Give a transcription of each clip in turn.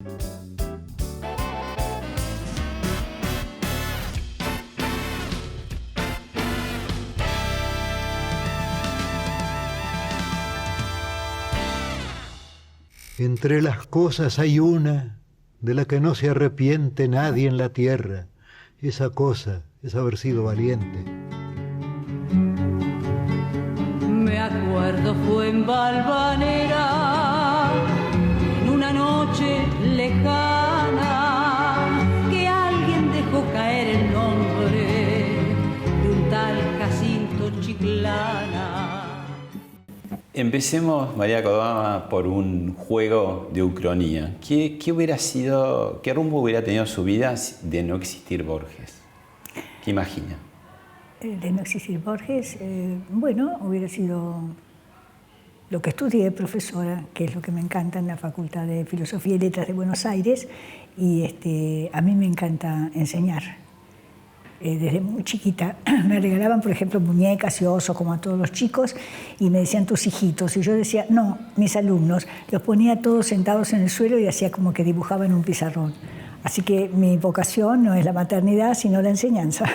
Entre las cosas hay una de la que no se arrepiente nadie en la tierra. Esa cosa es haber sido valiente. Me acuerdo fue en Valvanera, en una noche lejana, que alguien dejó caer el nombre de un tal Jacinto Chiclana. Empecemos, María Kodama, por un juego de ucronía. ¿Qué rumbo hubiera tenido su vida de no existir Borges? ¿Qué imagina? De no existir Borges, bueno, hubiera sido lo que estudié, profesora, que es lo que me encanta en la Facultad de Filosofía y Letras de Buenos Aires, y a mí me encanta enseñar. Desde muy chiquita me regalaban, por ejemplo, muñecas y osos, como a todos los chicos, y me decían tus hijitos, y yo decía, no, mis alumnos. Los ponía todos sentados en el suelo y hacía como que dibujaba en un pizarrón. Así que mi vocación no es la maternidad, sino la enseñanza.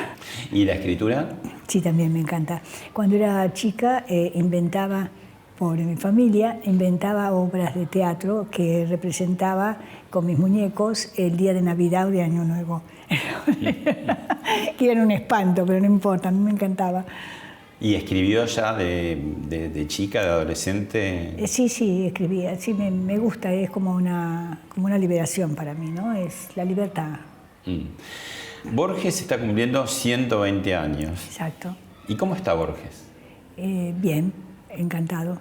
¿Y la escritura? Sí, también me encanta. Cuando era chica inventaba, pobre mi familia, inventaba obras de teatro que representaba con mis muñecos el día de Navidad o de Año Nuevo. Que era un espanto, pero no importa, a mí me encantaba. ¿Y escribió ya de chica, de adolescente? Sí, escribía. Sí, me gusta, es como una liberación para mí, ¿no? Es la libertad. Borges está cumpliendo 120 años. Exacto. ¿Y cómo está Borges? Bien, encantado.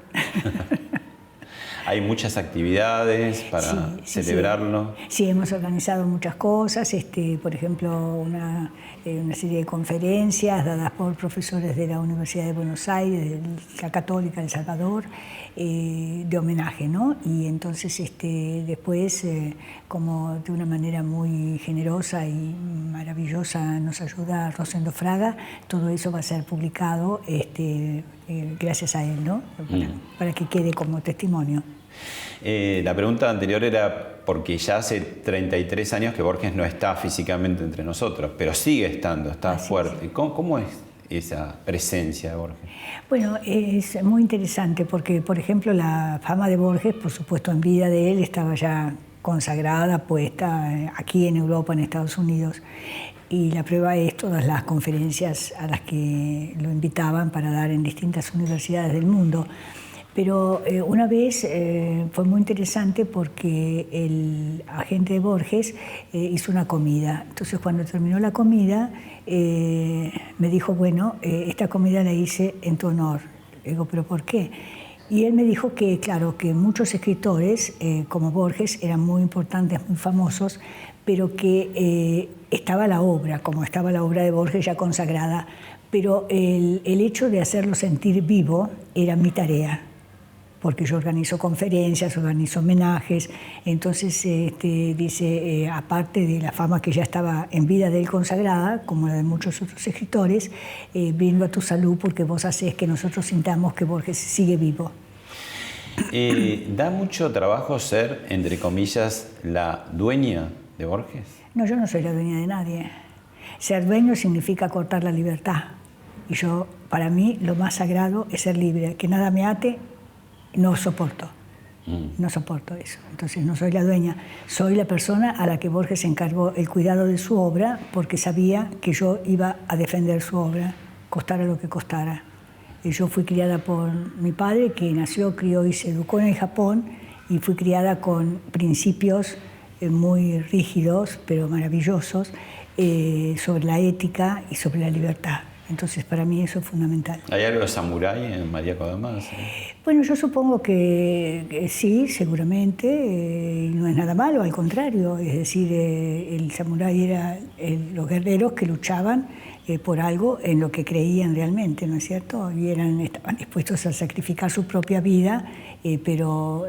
Hay muchas actividades para celebrarlo. Sí, hemos organizado muchas cosas, por ejemplo, una serie de conferencias dadas por profesores de la Universidad de Buenos Aires, de la Católica de El Salvador, de homenaje, ¿no? Y entonces después, como de una manera muy generosa y maravillosa nos ayuda Rosendo Fraga, todo eso va a ser publicado gracias a él, ¿no? Para que quede como testimonio. La pregunta anterior era porque ya hace 33 años que Borges no está físicamente entre nosotros, pero sigue estando, está fuerte. Sí. ¿Cómo es esa presencia de Borges? Bueno, es muy interesante porque, por ejemplo, la fama de Borges, por supuesto, en vida de él estaba ya consagrada, puesta aquí en Europa, en Estados Unidos. Y la prueba es todas las conferencias a las que lo invitaban para dar en distintas universidades del mundo. Pero una vez fue muy interesante porque el agente de Borges hizo una comida. Entonces, cuando terminó la comida, me dijo, bueno, esta comida la hice en tu honor. Le digo, ¿pero por qué? Y él me dijo que, claro, que muchos escritores, como Borges, eran muy importantes, muy famosos, pero que estaba la obra, como estaba la obra de Borges ya consagrada, pero el hecho de hacerlo sentir vivo era mi tarea, porque yo organizo conferencias, organizo homenajes, entonces dice, aparte de la fama que ya estaba en vida de él consagrada, como la de muchos otros escritores, brindo a tu salud porque vos hacés que nosotros sintamos que Borges sigue vivo. ¿Da mucho trabajo ser, entre comillas, la dueña de Borges? No, yo no soy la dueña de nadie. Ser dueño significa cortar la libertad. Y yo, para mí, lo más sagrado es ser libre, que nada me ate. No soporto, no soporto eso. Entonces no soy la dueña, soy la persona a la que Borges encargó el cuidado de su obra porque sabía que yo iba a defender su obra, costara lo que costara. Y yo fui criada por mi padre, que nació, crió y se educó en el Japón, y fui criada con principios muy rígidos, pero maravillosos, sobre la ética y sobre la libertad. Entonces, para mí eso es fundamental. ¿Hay algo de samurái en María Kodama? ¿Sí? Bueno, yo supongo que sí, seguramente, no es nada malo, al contrario. Es decir, el samurái era los guerreros que luchaban por algo en lo que creían realmente, ¿no es cierto? Y estaban dispuestos a sacrificar su propia vida, pero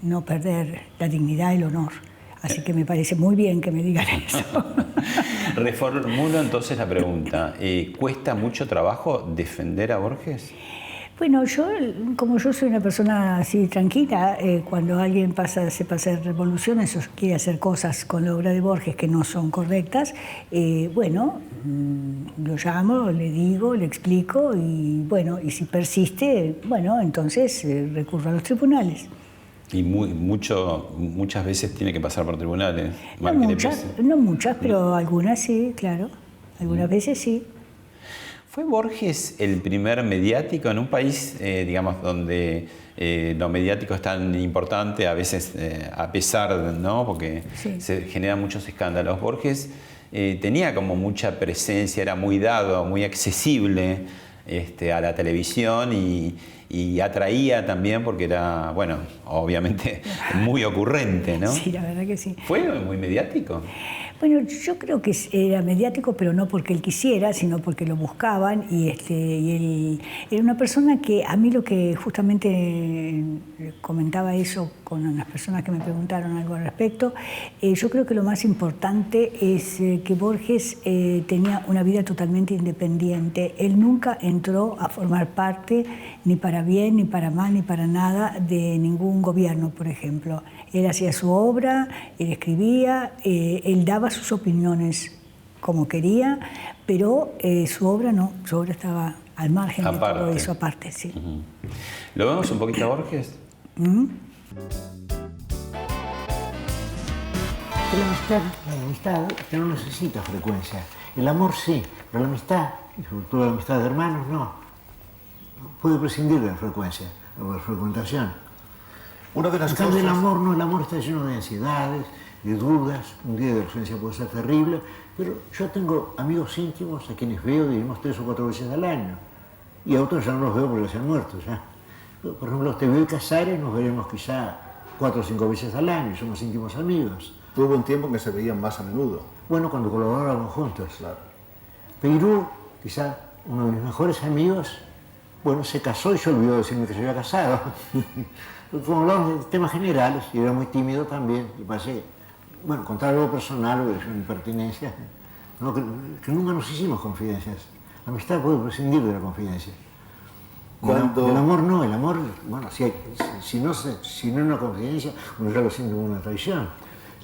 no perder la dignidad y el honor. Así que me parece muy bien que me digan eso. Reformulo entonces la pregunta. ¿Cuesta mucho trabajo defender a Borges? Bueno, como yo soy una persona así tranquila, cuando alguien se pasa de revoluciones o quiere hacer cosas con la obra de Borges que no son correctas, lo llamo, le digo, le explico y bueno, y si persiste, bueno, entonces recurro a los tribunales. Y muchas veces tiene que pasar por tribunales. No muchas, pero algunas sí, claro. Algunas veces sí. ¿Fue Borges el primer mediático en un país, digamos, donde lo mediático es tan importante, a veces a pesar, ¿no? Porque sí, se generan muchos escándalos? Borges tenía como mucha presencia, era muy dado, muy accesible a la televisión y atraía también porque era, bueno, obviamente muy ocurrente, ¿no? Sí, la verdad que sí. ¿Fue muy mediático? Bueno, yo creo que era mediático, pero no porque él quisiera, sino porque lo buscaban y él era una persona que a mí lo que justamente comentaba eso con las personas que me preguntaron algo al respecto, yo creo que lo más importante es que Borges tenía una vida totalmente independiente. Él nunca entró a formar parte, ni para bien, ni para mal, ni para nada, de ningún gobierno, por ejemplo. Él hacía su obra, él escribía, él daba sus opiniones como quería, pero su obra no, su obra estaba al margen de todo eso, aparte, sí. Uh-huh. ¿Lo vemos un poquito a Borges? ¿Mm? La amistad que no necesita frecuencia. El amor sí, pero la amistad, y sobre todo la amistad de hermanos, no. Puede prescindir de la frecuencia, de la frecuentación. Una de las En cambio, cosas... el amor no, el amor está lleno de ansiedades, de dudas, un día de ausencia puede ser terrible, pero yo tengo amigos íntimos a quienes veo, digamos, 3 o 4 veces al año, y a otros ya no los veo porque se han muerto ya. Por ejemplo, te veo Casares, nos veremos quizá 4 o 5 veces al año, somos íntimos amigos. Tuvo un tiempo en que se veían más a menudo. Bueno, cuando colaborábamos juntos. Claro. Peirú, quizá uno de mis mejores amigos, bueno, se casó y se olvidó de decirme que se había casado. Como hablamos de temas generales, y era muy tímido también, y parece, bueno, contar algo personal o es una impertinencia, no, que nunca nos hicimos confidencias. La amistad puede prescindir de la confidencia. Cuando... El amor no, el amor, bueno, si no es una confidencia, uno ya lo siente como una traición.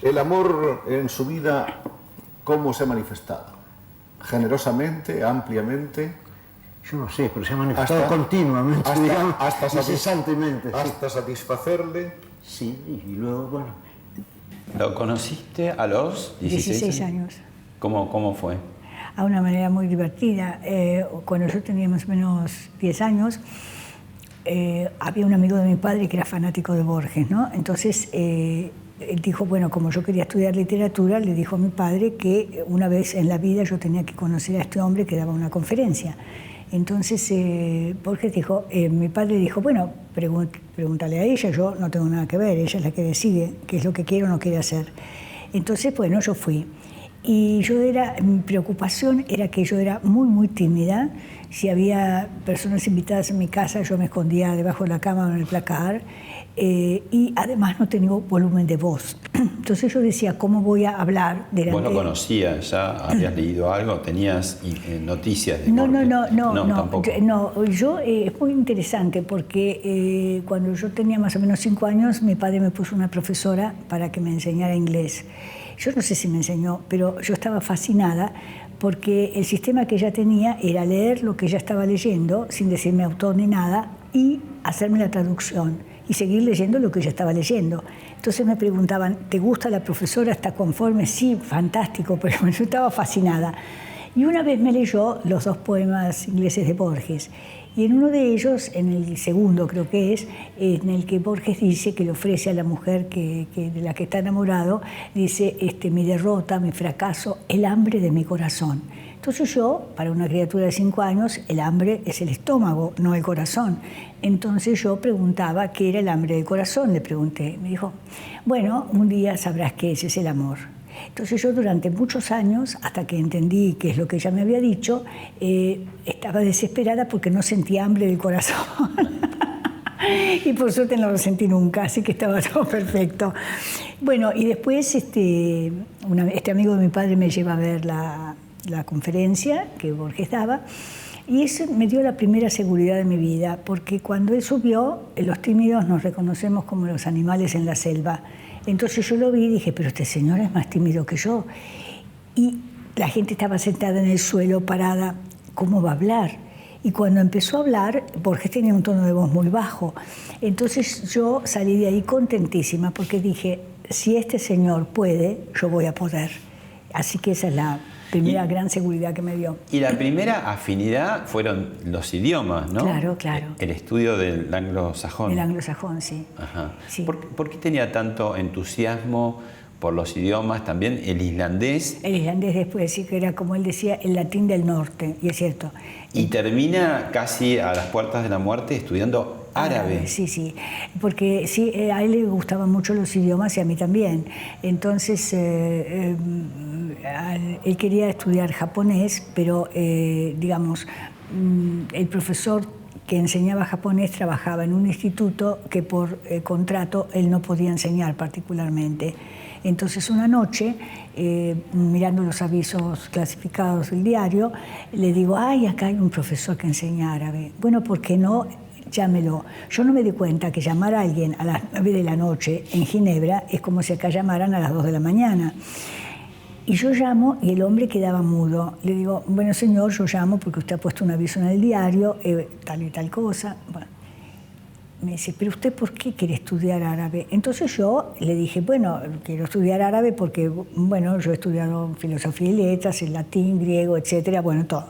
El amor en su vida, ¿cómo se ha manifestado? ¿Generosamente, ampliamente? Yo no sé, pero se ha manifestado continuamente, digamos, incesantemente. ¿Hasta satisfacerle? Sí, y luego, bueno. ¿Lo conociste a los 16 años? ¿Cómo fue? A una manera muy divertida. Cuando yo tenía más o menos 10 años, había un amigo de mi padre que era fanático de Borges, ¿no? Entonces, él dijo, bueno, como yo quería estudiar literatura, le dijo a mi padre que una vez en la vida yo tenía que conocer a este hombre que daba una conferencia. Entonces Borges dijo, mi padre dijo, bueno, pregúntale a ella, yo no tengo nada que ver, ella es la que decide qué es lo que quiere o no quiere hacer. Entonces, bueno, yo fui. Y mi preocupación era que yo era muy, muy tímida. Si había personas invitadas en mi casa, yo me escondía debajo de la cama o en el placar. Y además no tenía volumen de voz. Entonces yo decía, ¿cómo voy a hablar delante? ¿Vos lo conocías? ¿Ya habías leído algo? ¿Tenías noticias de No, Borges? No, yo es muy interesante porque cuando yo tenía más o menos 5 años, mi padre me puso una profesora para que me enseñara inglés. Yo no sé si me enseñó, pero yo estaba fascinada porque el sistema que ella tenía era leer lo que ella estaba leyendo sin decirme autor ni nada y hacerme la traducción y seguir leyendo lo que ella estaba leyendo. Entonces me preguntaban, ¿te gusta la profesora? ¿Está conforme? Sí, fantástico, pero yo estaba fascinada. Y una vez me leyó los 2 poemas ingleses de Borges. Y en uno de ellos, en el segundo creo que es, en el que Borges dice que le ofrece a la mujer de la que está enamorado, dice, mi derrota, mi fracaso, el hambre de mi corazón. Entonces yo, para una criatura de 5 años, el hambre es el estómago, no el corazón. Entonces yo preguntaba qué era el hambre del corazón, le pregunté. Me dijo, bueno, un día sabrás que ese es el amor. Entonces yo durante muchos años, hasta que entendí qué es lo que ella me había dicho, estaba desesperada porque no sentía hambre del corazón. Y por suerte no lo sentí nunca, así que estaba todo perfecto. Bueno, y después este amigo de mi padre me lleva a ver la conferencia que Borges daba. Y eso me dio la primera seguridad de mi vida, porque cuando él subió, los tímidos nos reconocemos como los animales en la selva. Entonces yo lo vi y dije, pero este señor es más tímido que yo. Y la gente estaba sentada en el suelo, parada, ¿cómo va a hablar? Y cuando empezó a hablar, Borges tenía un tono de voz muy bajo. Entonces yo salí de ahí contentísima, porque dije, si este señor puede, yo voy a poder. Así que esa es la primera gran seguridad que me dio. Y la primera afinidad fueron los idiomas, ¿no? Claro, claro. El estudio del anglosajón. El anglosajón, sí. Ajá. Sí. ¿Por qué tenía tanto entusiasmo por los idiomas? También el islandés. El islandés, después sí, que era, como él decía, el latín del norte, y es cierto. Y termina casi a las puertas de la muerte estudiando árabe. Sí, sí, porque sí, a él le gustaban mucho los idiomas y a mí también. Entonces, él quería estudiar japonés, pero, digamos, el profesor que enseñaba japonés trabajaba en un instituto que por contrato él no podía enseñar particularmente. Entonces una noche, mirando los avisos clasificados del diario, le digo, ay, acá hay un profesor que enseña árabe. Bueno, ¿por qué no? Llámelo. Yo no me di cuenta que llamar a alguien a las 9 de la noche en Ginebra es como si acá llamaran a las 2 de la mañana. Y yo llamo y el hombre quedaba mudo. Le digo, bueno, señor, yo llamo porque usted ha puesto un aviso en el diario, tal y tal cosa. Bueno, me dice, pero usted, ¿por qué quiere estudiar árabe? Entonces yo le dije, bueno, quiero estudiar árabe porque, bueno, yo he estudiado filosofía y letras, el latín, griego, etcétera, bueno, todo.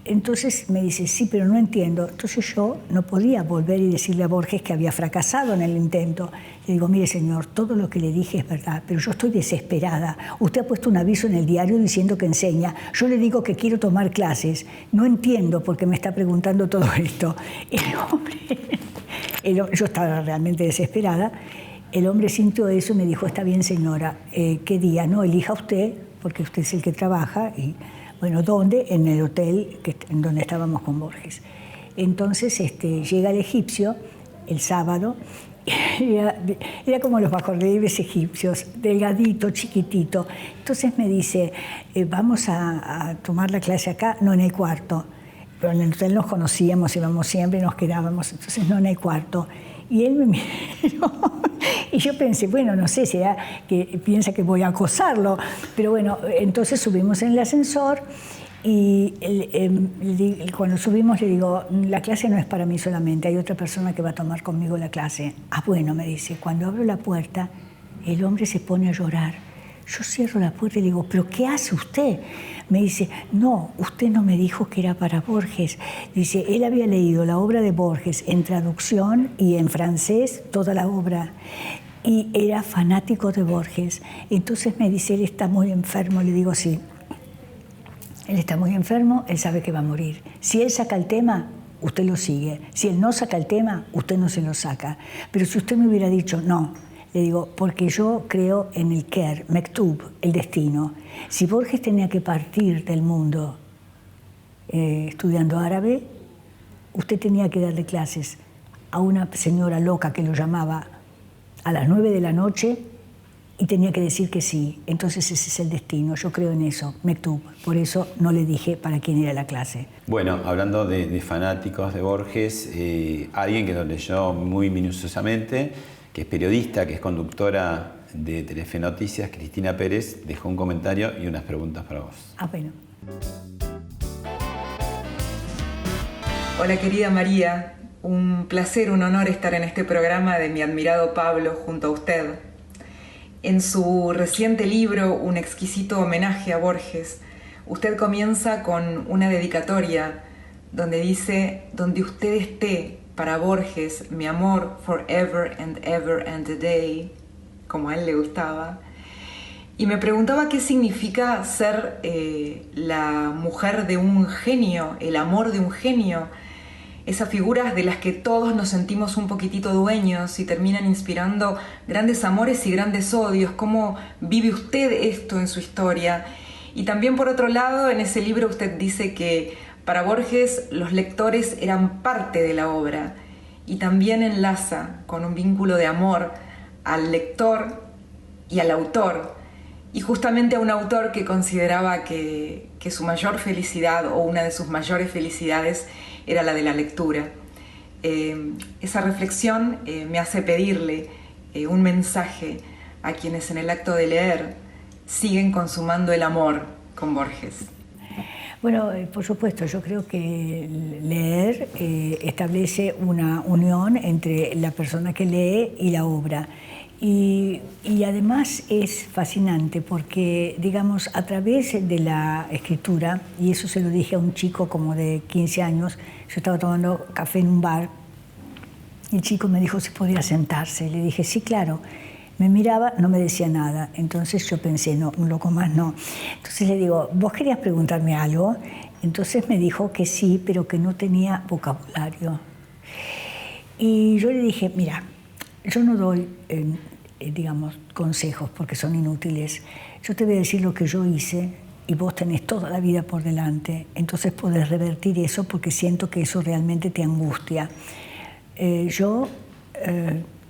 Entonces me dice, sí, pero no entiendo. Entonces yo no podía volver y decirle a Borges que había fracasado en el intento. Le digo, mire, señor, todo lo que le dije es verdad, pero yo estoy desesperada. Usted ha puesto un aviso en el diario diciendo que enseña. Yo le digo que quiero tomar clases. No entiendo por qué me está preguntando todo esto. El hombre, yo estaba realmente desesperada. El hombre sintió eso y me dijo, está bien, señora, ¿qué día? No, elija usted, porque usted es el que trabaja. Y, bueno, ¿dónde? En el hotel en donde estábamos con Borges. Entonces llega el egipcio el sábado, era como los bajorrelieves egipcios, delgadito, chiquitito. Entonces me dice, vamos a tomar la clase acá, no en el cuarto. Pero en el hotel nos conocíamos, íbamos siempre y nos quedábamos, entonces no en el cuarto. Y él me miró y yo pensé, bueno, no sé, será que piensa que voy a acosarlo. Pero bueno, entonces subimos en el ascensor y cuando subimos le digo, la clase no es para mí solamente, hay otra persona que va a tomar conmigo la clase. Ah, bueno, me dice, cuando abro la puerta, el hombre se pone a llorar. Yo cierro la puerta y le digo, ¿pero qué hace usted? Me dice, no, usted no me dijo que era para Borges. Dice, él había leído la obra de Borges en traducción y en francés, toda la obra, y era fanático de Borges. Entonces me dice, él está muy enfermo. Le digo, sí, él está muy enfermo, él sabe que va a morir. Si él saca el tema, usted lo sigue. Si él no saca el tema, usted no se lo saca. Pero si usted me hubiera dicho, no, le digo, porque yo creo en el Ker, Mektub, el destino. Si Borges tenía que partir del mundo estudiando árabe, usted tenía que darle clases a una señora loca que lo llamaba a las 9 de la noche y tenía que decir que sí. Entonces ese es el destino, yo creo en eso, Mektub. Por eso no le dije para quién era la clase. Bueno, hablando de fanáticos de Borges, alguien que lo leyó muy minuciosamente, que es periodista, que es conductora de Telefe Noticias, Cristina Pérez, dejó un comentario y unas preguntas para vos. Ah, bueno. Hola querida María, un placer, un honor estar en este programa de mi admirado Pablo junto a usted. En su reciente libro, Un exquisito homenaje a Borges, usted comienza con una dedicatoria donde dice, donde usted esté, para Borges, mi amor forever and ever and a day, como a él le gustaba. Y me preguntaba qué significa ser la mujer de un genio, el amor de un genio, esas figuras de las que todos nos sentimos un poquitito dueños y terminan inspirando grandes amores y grandes odios. ¿Cómo vive usted esto en su historia? Y también, por otro lado, en ese libro usted dice que para Borges los lectores eran parte de la obra y también enlaza con un vínculo de amor al lector y al autor. y justamente a un autor que consideraba que su mayor felicidad o una de sus mayores felicidades era la de la lectura. Esa reflexión me hace pedirle un mensaje a quienes en el acto de leer siguen consumando el amor con Borges. Bueno, por supuesto, yo creo que leer establece una unión entre la persona que lee y la obra. Y además es fascinante porque, digamos, a través de la escritura, y eso se lo dije a un chico como de 15 años, yo estaba tomando café en un bar, y el chico me dijo si podía sentarse. Le dije, sí, claro. Me miraba, no me decía nada. Entonces yo pensé, no, un loco más no. Entonces le digo, ¿vos querías preguntarme algo? Entonces me dijo que sí, pero que no tenía vocabulario. Y yo le dije, mira, yo no doy, digamos, consejos porque son inútiles. Yo te voy a decir lo que yo hice y vos tenés toda la vida por delante. Entonces podés revertir eso porque siento que eso realmente te angustia.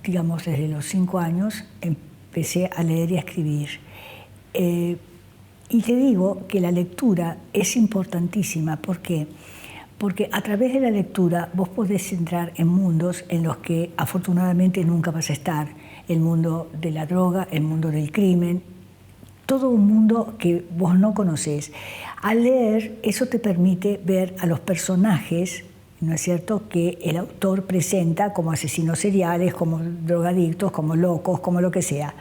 Digamos, desde los 5 años empecé a leer y a escribir. Y te digo que la lectura es importantísima. ¿Por qué? Porque a través de la lectura vos podés entrar en mundos en los que afortunadamente nunca vas a estar. El mundo de la droga, el mundo del crimen, todo un mundo que vos no conocés. Al leer, eso te permite ver a los personajes, ¿no es cierto?, que el autor presenta como asesinos seriales, como drogadictos, como locos, como lo que sea.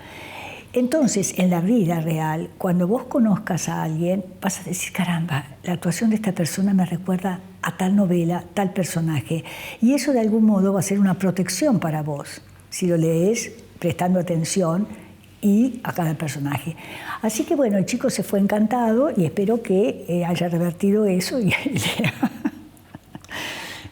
Entonces, en la vida real, cuando vos conozcas a alguien, vas a decir, caramba, la actuación de esta persona me recuerda a tal novela, tal personaje. Y eso de algún modo va a ser una protección para vos, si lo lees prestando atención y a cada personaje. Así que bueno, el chico se fue encantado y espero que haya revertido eso y lea.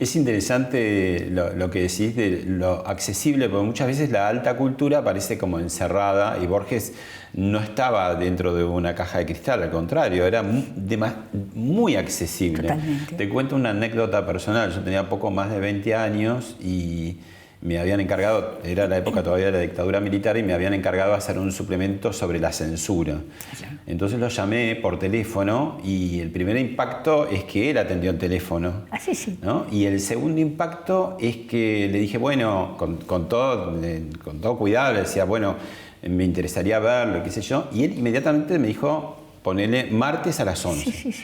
Es interesante lo que decís de lo accesible, porque muchas veces la alta cultura parece como encerrada y Borges no estaba dentro de una caja de cristal, al contrario, era muy accesible. Totalmente. Te cuento una anécdota personal. Yo tenía poco más de 20 años y me habían encargado, era la época todavía de la dictadura militar, y me habían encargado hacer un suplemento sobre la censura. Entonces lo llamé por teléfono y el primer impacto es que él atendió el teléfono. Así sí. ¿No? Y el segundo impacto es que le dije, bueno, con todo cuidado, le decía, bueno, me interesaría verlo, qué sé yo. Y él inmediatamente me dijo, ponele martes a las 11. Sí.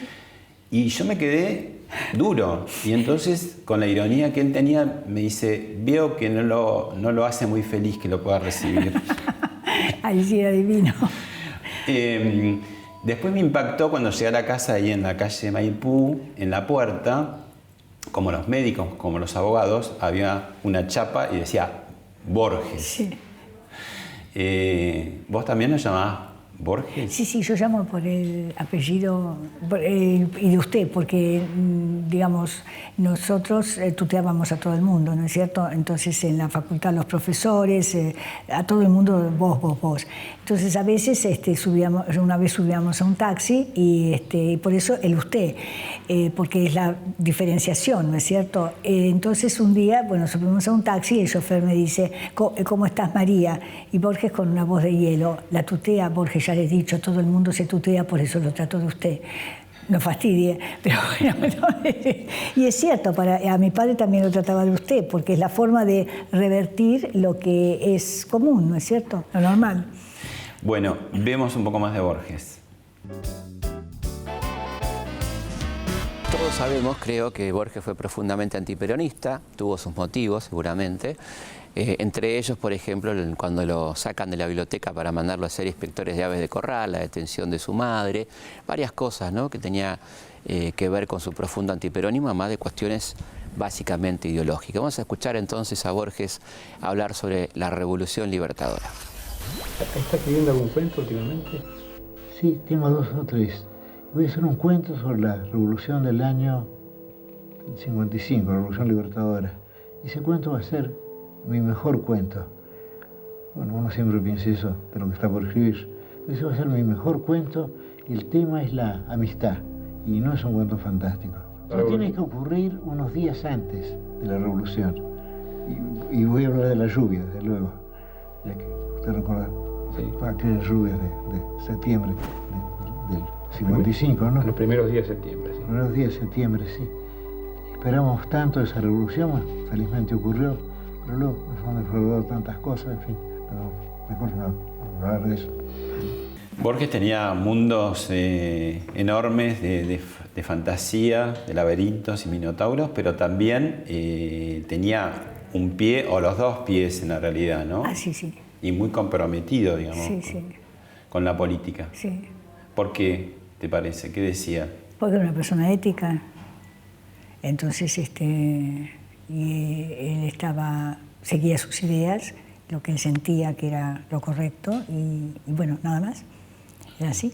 Y yo me quedé duro. Y entonces, con la ironía que él tenía, me dice, veo que no lo hace muy feliz que lo pueda recibir. Ahí sí era divino. Después me impactó cuando llegué a la casa ahí en la calle Maipú, en la puerta, como los médicos, como los abogados, había una chapa y decía Borges. Sí. ¿Vos también lo llamabas Borges? Sí, yo llamo por el apellido y de usted, porque, digamos, nosotros tuteábamos a todo el mundo, ¿no es cierto? Entonces, en la facultad, los profesores, a todo el mundo, vos. Entonces, a veces una vez subíamos a un taxi y por eso el usted, porque es la diferenciación, ¿no es cierto? Entonces, un día, bueno, subimos a un taxi y el chofer me dice, ¿cómo estás, María? Y Borges, con una voz de hielo, la tutea, Borges, ya les he dicho, todo el mundo se tutea, por eso lo trato de usted. No fastidie, pero bueno, y es cierto, a mi padre también lo trataba de usted, porque es la forma de revertir lo que es común, ¿no es cierto? Lo normal. Bueno, vemos un poco más de Borges. Todos sabemos, creo, que Borges fue profundamente antiperonista, tuvo sus motivos seguramente. Entre ellos, por ejemplo, cuando lo sacan de la biblioteca para mandarlo a ser inspectores de aves de corral, la detención de su madre, varias cosas, ¿no?, que tenía que ver con su profundo antiperonismo, además de cuestiones básicamente ideológicas. Vamos a escuchar entonces a Borges hablar sobre la Revolución Libertadora. ¿Está escribiendo algún cuento últimamente? Sí, tengo 2 o 3. Voy a hacer un cuento sobre la Revolución del año 55, la Revolución Libertadora. Y ese cuento va a ser mi mejor cuento. Bueno, uno siempre piensa eso de lo que está por escribir. Ese va a ser mi mejor cuento y el tema es la amistad. Y no es un cuento fantástico. Pero tiene que ocurrir unos días antes de la Revolución. Y voy a hablar de la lluvia, desde luego, ya que usted recuerda. aquellas lluvias de septiembre del 55, ¿no? Los primeros días de septiembre, sí. Los primeros días de septiembre, sí. Esperamos tanto esa revolución, felizmente ocurrió, pero luego nos han defraudado tantas cosas, en fin, mejor no hablar de eso. Borges tenía mundos enormes de fantasía, de laberintos y minotauros, pero también tenía un pie o los dos pies en la realidad, ¿no? Ah, sí, sí. Y muy comprometido, digamos, Sí, sí. con la política. Sí. ¿Por qué te parece? ¿Qué decía? Porque era una persona ética. Entonces, y él seguía sus ideas, lo que él sentía que era lo correcto, y bueno, nada más. Era así.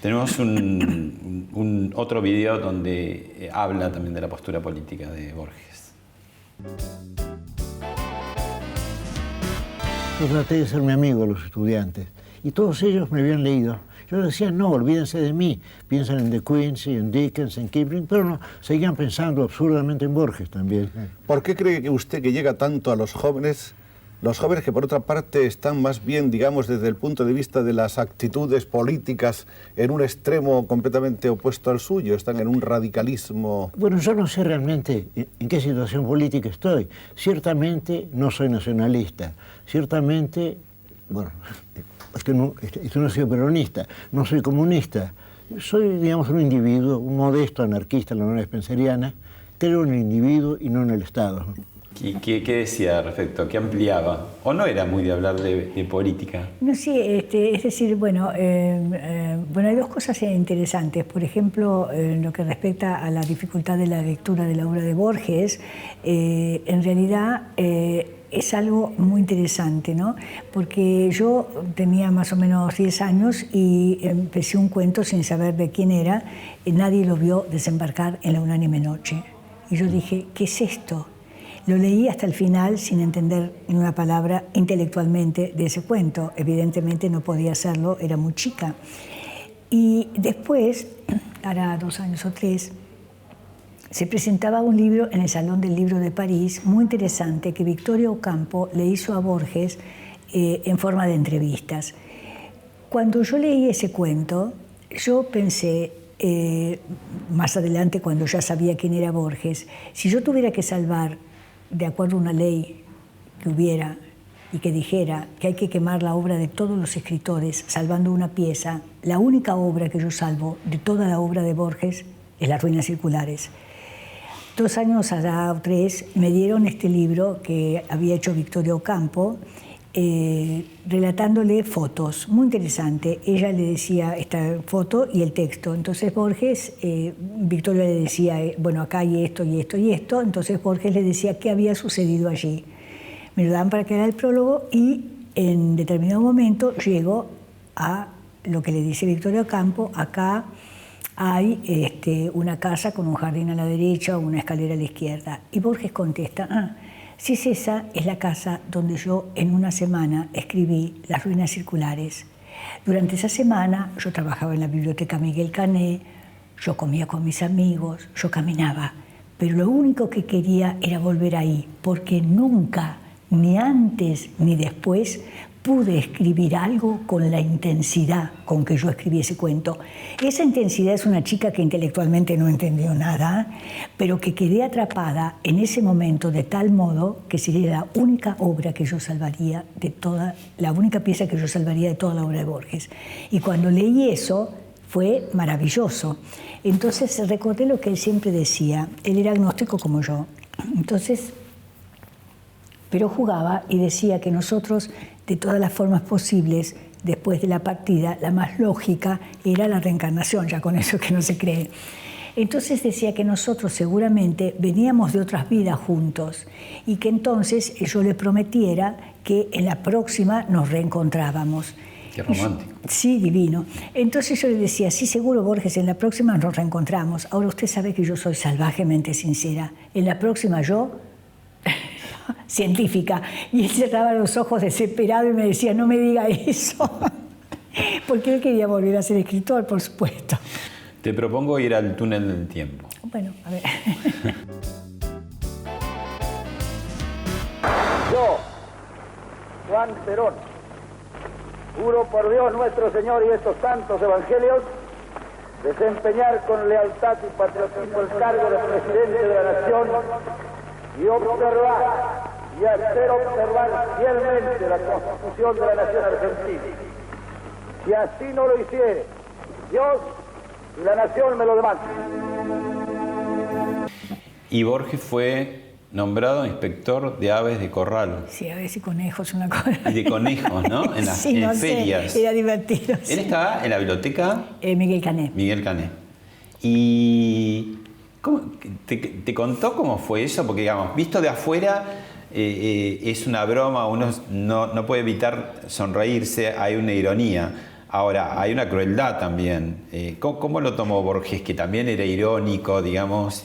Tenemos un otro video donde habla también de la postura política de Borges. Yo traté de ser mi amigo de los estudiantes y todos ellos me habían leído. Yo decía, no, olvídense de mí, piensan en De Quincey, en Dickens, en Kipling, pero no, seguían pensando absurdamente en Borges también. ¿Por qué cree que usted que llega tanto a los jóvenes que por otra parte están más bien, digamos, desde el punto de vista de las actitudes políticas en un extremo completamente opuesto al suyo, están en un radicalismo? Bueno, yo no sé realmente en qué situación política estoy. Ciertamente no soy nacionalista, ciertamente, bueno, esto no soy peronista, no soy comunista. Soy, digamos, un individuo, un modesto anarquista en la manera spenceriana, creo en el individuo y no en el Estado. ¿Y qué decía al respecto? ¿Qué ampliaba? ¿O no era muy de hablar de política? No, sí, es decir, bueno, hay dos cosas interesantes. Por ejemplo, en lo que respecta a la dificultad de la lectura de la obra de Borges, en realidad es algo muy interesante, ¿no? Porque yo tenía más o menos 10 años y empecé un cuento sin saber de quién era, y nadie lo vio desembarcar en la unánime noche. Y yo dije, ¿qué es esto? Lo leí hasta el final sin entender ni una palabra intelectualmente de ese cuento. Evidentemente no podía hacerlo, era muy chica. Y después, hará 2 años o 3, se presentaba un libro en el Salón del Libro de París, muy interesante, que Victoria Ocampo le hizo a Borges en forma de entrevistas. Cuando yo leí ese cuento, yo pensé, más adelante cuando ya sabía quién era Borges, si yo tuviera que salvar, de acuerdo a una ley que hubiera y que dijera que hay que quemar la obra de todos los escritores salvando una pieza, la única obra que yo salvo de toda la obra de Borges es Las ruinas circulares. 2 años allá o 3 me dieron este libro que había hecho Victoria Ocampo, relatándole fotos, muy interesante. Ella le decía esta foto y el texto. Entonces Borges, Victoria le decía, bueno, acá hay esto y esto y esto. Entonces Borges le decía qué había sucedido allí. Me lo daban para que haga el prólogo y en determinado momento llego a lo que le dice Victoria Ocampo. Acá hay una casa con un jardín a la derecha o una escalera a la izquierda. Y Borges contesta, si esa es la casa donde yo en una semana escribí Las ruinas circulares. Durante esa semana yo trabajaba en la biblioteca Miguel Cané, yo comía con mis amigos, yo caminaba, pero lo único que quería era volver ahí, porque nunca, ni antes ni después, pude escribir algo con la intensidad con que yo escribí ese cuento. Esa intensidad es una chica que intelectualmente no entendió nada, pero que quedé atrapada en ese momento de tal modo que sería la única obra que yo salvaría de toda, la única pieza que yo salvaría de toda la obra de Borges. Y cuando leí eso, fue maravilloso. Entonces recordé lo que él siempre decía. Él era agnóstico como yo. Entonces, pero jugaba y decía que nosotros, de todas las formas posibles, después de la partida, la más lógica era la reencarnación, ya con eso que no se cree. Entonces decía que nosotros seguramente veníamos de otras vidas juntos y que entonces yo le prometiera que en la próxima nos reencontrábamos. Qué romántico. Sí, divino. Entonces yo le decía, sí, seguro, Borges, en la próxima nos reencontramos. Ahora usted sabe que yo soy salvajemente sincera. En la próxima yo científica. Y él cerraba los ojos desesperado y me decía, no me diga eso. Porque él quería volver a ser escritor, por supuesto. Te propongo ir al túnel del tiempo. Bueno, a ver. Yo, Juan Perón, juro por Dios nuestro Señor y estos santos evangelios, desempeñar con lealtad y patriotismo el cargo de presidente de la nación y observar y hacer observar fielmente la Constitución de la nación argentina. Si así no lo hiciere, Dios y la nación me lo demandan. Y Borges fue nombrado inspector de aves de corral. Sí, aves y conejos, una cosa. Y de conejos, ¿no? En las sí, no ferias. Sé, era divertido. Él sí. estaba en la biblioteca Miguel Cané. Miguel Cané. Y ¿te contó cómo fue eso? Porque, digamos, visto de afuera es una broma, uno no puede evitar sonreírse, hay una ironía. Ahora, hay una crueldad también. ¿Cómo lo tomó Borges, que también era irónico, digamos?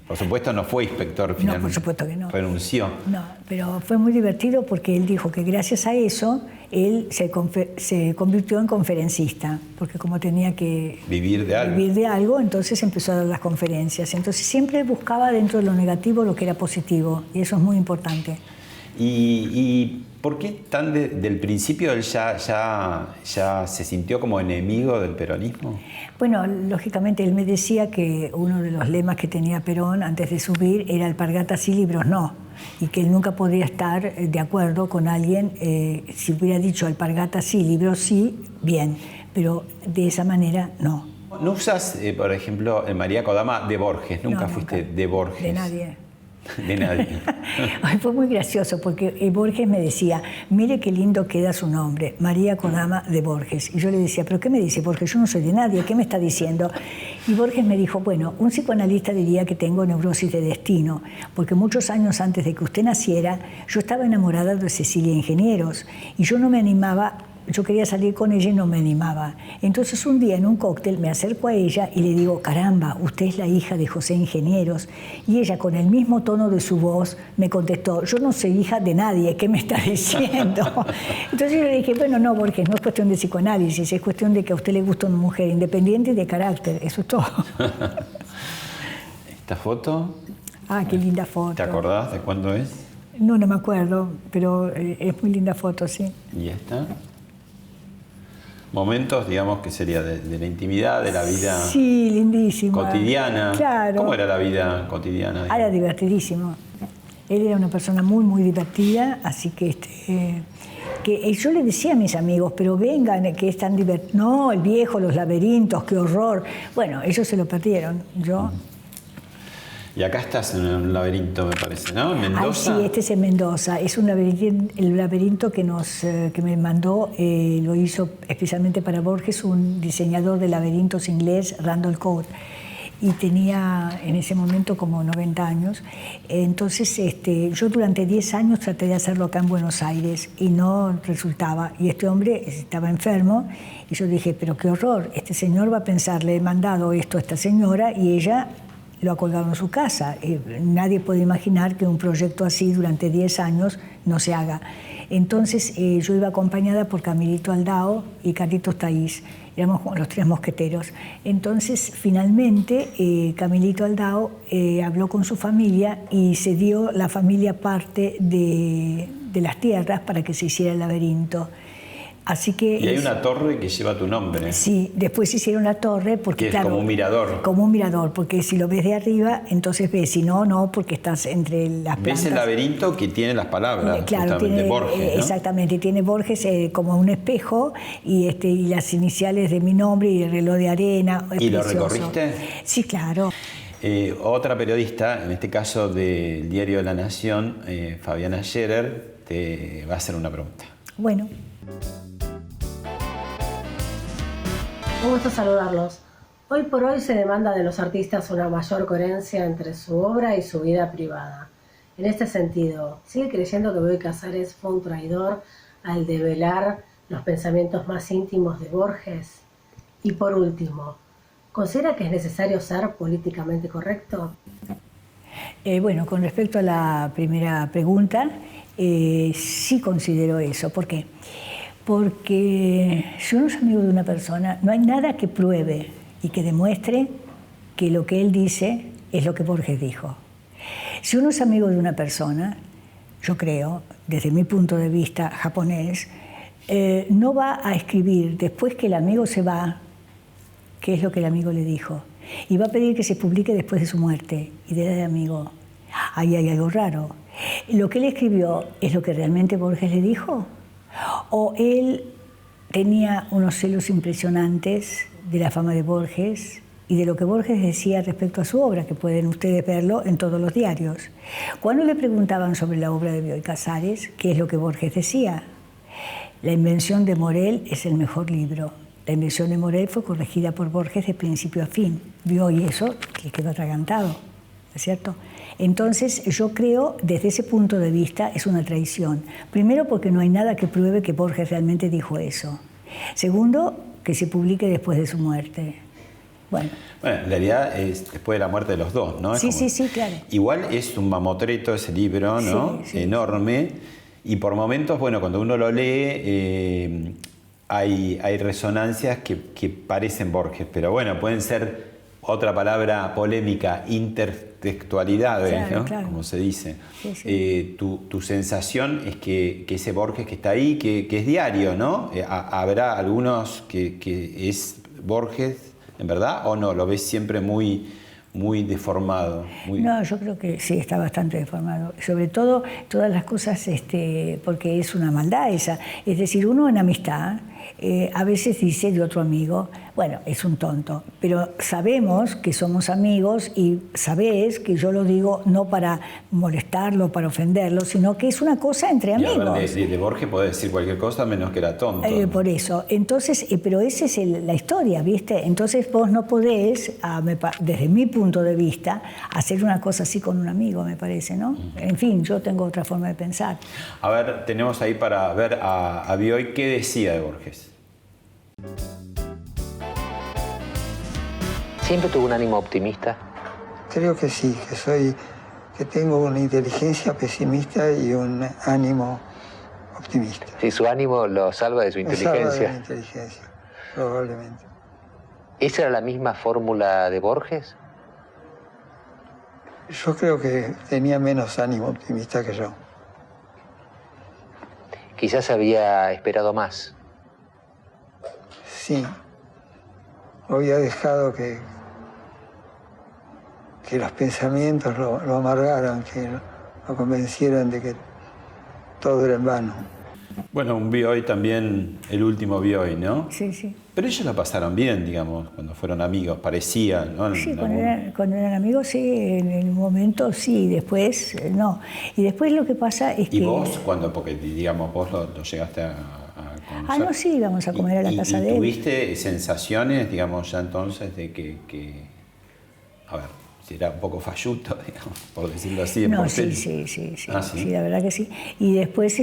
Por supuesto no fue inspector finalmente. No, por supuesto que no. Renunció. No, pero fue muy divertido porque él dijo que gracias a eso él se convirtió en conferencista, porque como tenía que vivir de algo, entonces empezó a dar las conferencias. Entonces siempre buscaba dentro de lo negativo lo que era positivo, y eso es muy importante. ¿Y por qué tan del principio él ya se sintió como enemigo del peronismo? Bueno, lógicamente él me decía que uno de los lemas que tenía Perón antes de subir era alpargatas sí, libros no, y que él nunca podía estar de acuerdo con alguien, si hubiera dicho alpargatas sí, libros sí, bien, pero de esa manera no. ¿No usas, por ejemplo, María Kodama de Borges? Nunca fuiste de Borges. De nadie. De nadie. Fue muy gracioso porque Borges me decía, mire qué lindo queda su nombre, María Kodama de Borges. Y yo le decía, ¿pero qué me dice Borges? Yo no soy de nadie, ¿qué me está diciendo? Y Borges me dijo, bueno, un psicoanalista diría que tengo neurosis de destino, porque muchos años antes de que usted naciera, yo estaba enamorada de Cecilia Ingenieros y yo no me animaba. Yo quería salir con ella y no me animaba. Entonces un día en un cóctel me acerco a ella y le digo, caramba, usted es la hija de José Ingenieros. Y ella con el mismo tono de su voz me contestó, yo no soy hija de nadie, ¿qué me está diciendo? Entonces yo le dije, bueno, no, Borges, no es cuestión de psicoanálisis, es cuestión de que a usted le gusta una mujer independiente y de carácter, eso es todo. ¿Esta foto? Ah, qué linda foto. ¿Te acordás de cuándo es? No me acuerdo, pero es muy linda foto, sí. ¿Y esta? Momentos, digamos, que sería de la intimidad, de la vida sí, lindísima. Cotidiana. Claro. ¿Cómo era la vida cotidiana? Era divertidísimo. Él era una persona muy, muy divertida, así que, yo le decía a mis amigos, pero vengan, que es tan divertido. No, el viejo, los laberintos, qué horror. Bueno, ellos se lo perdieron. Yo... Y acá estás en un laberinto, me parece, ¿no? ¿En Mendoza? Sí, este es en Mendoza. Es un laberinto, el laberinto que me mandó, lo hizo especialmente para Borges, un diseñador de laberintos inglés, Randall Coate. Y tenía en ese momento como 90 años. Entonces, yo durante 10 años traté de hacerlo acá en Buenos Aires y no resultaba. Y este hombre estaba enfermo y yo dije, pero qué horror, este señor va a pensar, le he mandado esto a esta señora y ella... lo ha colgado en su casa. Nadie puede imaginar que un proyecto así durante 10 años no se haga. Entonces yo iba acompañada por Camilito Aldao y Carlitos Taís, éramos los tres mosqueteros. Entonces finalmente Camilito Aldao habló con su familia y se dio la familia parte de las tierras para que se hiciera el laberinto. Así que y hay una torre que lleva tu nombre. Sí, después hicieron la torre porque, que es claro, como un mirador. Como un mirador, porque si lo ves de arriba, entonces ves, si no, no, porque estás entre las plantas. Ves el laberinto que tiene las palabras, claro, justamente, tiene, Borges, ¿no? Exactamente, tiene Borges como un espejo y las iniciales de mi nombre y el reloj de arena. ¿Y lo precioso. recorriste? Sí, claro. Otra periodista, en este caso del diario La Nación, Fabiana Scherer, te va a hacer una pregunta. Bueno. Un gusto saludarlos. Hoy por hoy se demanda de los artistas una mayor coherencia entre su obra y su vida privada. En este sentido, ¿sigue creyendo que Bioy Casares fue un traidor al develar los pensamientos más íntimos de Borges? Y por último, ¿considera que es necesario ser políticamente correcto? Bueno, con respecto a la primera pregunta, sí considero eso. ¿Por qué? Porque si uno es amigo de una persona, no hay nada que pruebe y que demuestre que lo que él dice es lo que Borges dijo. Si uno es amigo de una persona, yo creo, desde mi punto de vista japonés, no va a escribir después que el amigo se va qué es lo que el amigo le dijo. Y va a pedir que se publique después de su muerte. Y dirá el amigo, ahí hay algo raro. ¿Lo que él escribió es lo que realmente Borges le dijo? ¿O él tenía unos celos impresionantes de la fama de Borges y de lo que Borges decía respecto a su obra, que pueden ustedes verlo en todos los diarios? Cuando le preguntaban sobre la obra de Bioy Casares, ¿qué es lo que Borges decía? La invención de Morel es el mejor libro. La invención de Morel fue corregida por Borges de principio a fin. Bioy eso le quedó atragantado, ¿no es cierto? Entonces, yo creo, desde ese punto de vista, es una traición. Primero, porque no hay nada que pruebe que Borges realmente dijo eso. Segundo, que se publique después de su muerte. Bueno, en realidad es después de la muerte de los dos, ¿no? Sí, sí, claro. Igual es un mamotreto ese libro, ¿no? Sí. Enorme. Y por momentos, bueno, cuando uno lo lee, hay resonancias que parecen Borges, pero bueno, pueden ser otra palabra polémica, intertextualidades, claro, ¿no? Claro. Como se dice. Sí. Tu sensación es que ese Borges que está ahí, que es diario, ¿no? Habrá algunos que es Borges, ¿en verdad? ¿O no? ¿Lo ves siempre muy deformado? No, yo creo que sí, está bastante deformado. Sobre todo, todas las cosas, porque es una maldad esa. Es decir, uno en amistad a veces dice de otro amigo, bueno, es un tonto, pero sabemos que somos amigos y sabés que yo lo digo no para molestarlo, para ofenderlo, sino que es una cosa entre amigos. De Borges podés decir cualquier cosa menos que era tonto. Por eso. Entonces, pero esa es la historia, ¿viste? Entonces vos no podés, desde mi punto de vista, hacer una cosa así con un amigo, me parece, ¿no? En fin, yo tengo otra forma de pensar. A ver, tenemos ahí para ver a Bioy qué decía de Borges. ¿Siempre tuvo un ánimo optimista? Creo que sí, que tengo una inteligencia pesimista y un ánimo optimista. Sí, su ánimo lo salva de su inteligencia. Lo salva de la inteligencia, probablemente. ¿Esa era la misma fórmula de Borges? Yo creo que tenía menos ánimo optimista que yo. Quizás había esperado más. Sí. Había dejado que los pensamientos lo amargaran, que lo convencieran de que todo era en vano. Bueno, un Bioy también, el último Bioy, ¿no? Sí. Pero ellos la pasaron bien, digamos, cuando fueron amigos, parecía, ¿no? Sí, cuando eran amigos, sí, en el momento sí, después no. Y después lo que pasa es que... ¿Y vos cuando, porque digamos, vos lo llegaste a conocer? No, sí, íbamos a comer a la casa de él. ¿Tuviste sensaciones, digamos, ya entonces de que a ver, si era un poco falluto, digamos, por decirlo así? No, sí. Ah, ¿sí? Sí, la verdad que sí. Y después,